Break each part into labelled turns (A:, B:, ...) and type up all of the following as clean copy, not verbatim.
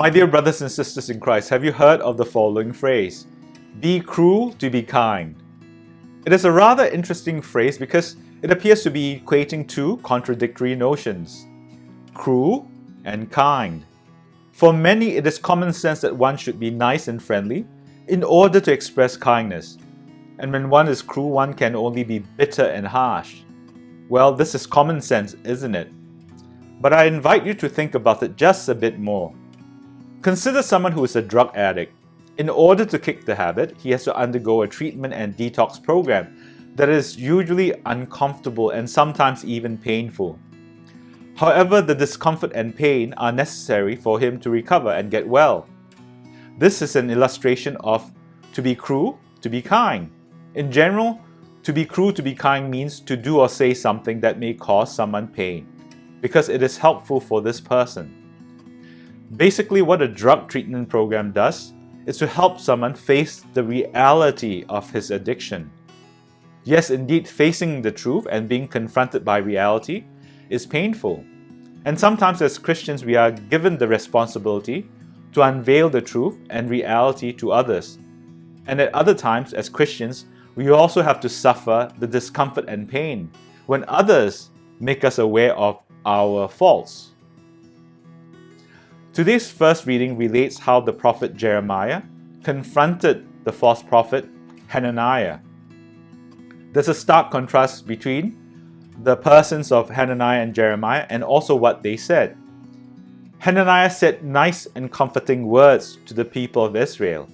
A: My dear brothers and sisters in Christ, have you heard of the following phrase? Be cruel to be kind. It is a rather interesting phrase because it appears to be equating two contradictory notions, cruel and kind. For many, it is common sense that one should be nice and friendly in order to express kindness. And when one is cruel, one can only be bitter and harsh. Well, this is common sense, isn't it? But I invite you to think about it just a bit more. Consider someone who is a drug addict. In order to kick the habit, he has to undergo a treatment and detox program that is usually uncomfortable and sometimes even painful. However, the discomfort and pain are necessary for him to recover and get well. This is an illustration of to be cruel, to be kind. In general, to be cruel, to be kind means to do or say something that may cause someone pain, because it is helpful for this person. Basically, what a drug treatment program does is to help someone face the reality of his addiction. Yes, indeed, facing the truth and being confronted by reality is painful. And sometimes as Christians, we are given the responsibility to unveil the truth and reality to others. And at other times, as Christians, we also have to suffer the discomfort and pain when others make us aware of our faults. Today's first reading relates how the prophet Jeremiah confronted the false prophet Hananiah. There's a stark contrast between the persons of Hananiah and Jeremiah and also what they said. Hananiah said nice and comforting words to the people of Israel,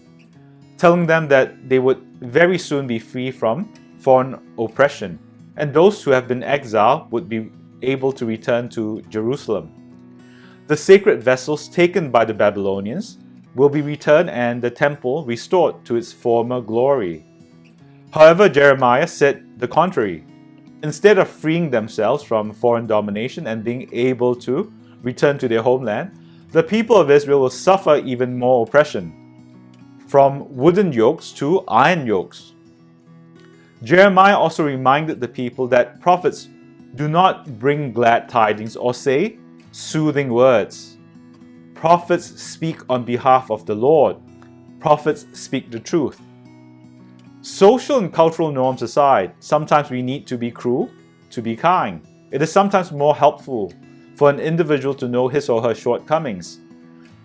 A: telling them that they would very soon be free from foreign oppression, and those who have been exiled would be able to return to Jerusalem. The sacred vessels taken by the Babylonians will be returned and the temple restored to its former glory. However, Jeremiah said the contrary. Instead of freeing themselves from foreign domination and being able to return to their homeland, the people of Israel will suffer even more oppression, from wooden yokes to iron yokes. Jeremiah also reminded the people that prophets do not bring glad tidings or say soothing words. Prophets speak on behalf of the Lord. Prophets speak the truth. Social and cultural norms aside, sometimes we need to be cruel to be kind. It is sometimes more helpful for an individual to know his or her shortcomings,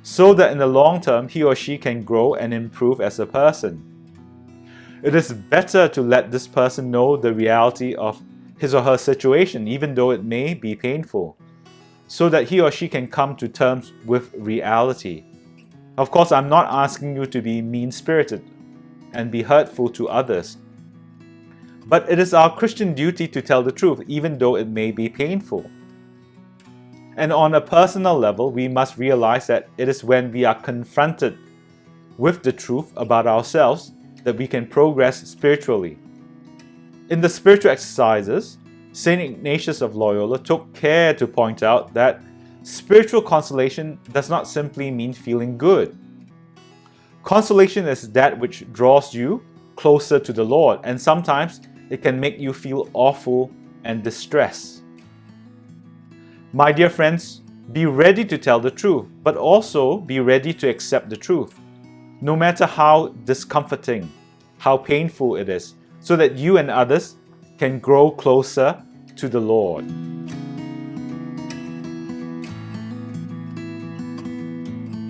A: so that in the long term he or she can grow and improve as a person. It is better to let this person know the reality of his or her situation, even though it may be painful, so that he or she can come to terms with reality. Of course, I'm not asking you to be mean-spirited and be hurtful to others, but it is our Christian duty to tell the truth, even though it may be painful. And on a personal level, we must realize that it is when we are confronted with the truth about ourselves that we can progress spiritually. In the spiritual exercises, St. Ignatius of Loyola took care to point out that spiritual consolation does not simply mean feeling good. Consolation is that which draws you closer to the Lord, and sometimes it can make you feel awful and distressed. My dear friends, be ready to tell the truth, but also be ready to accept the truth, no matter how discomforting, how painful it is, so that you and others can grow closer to the Lord.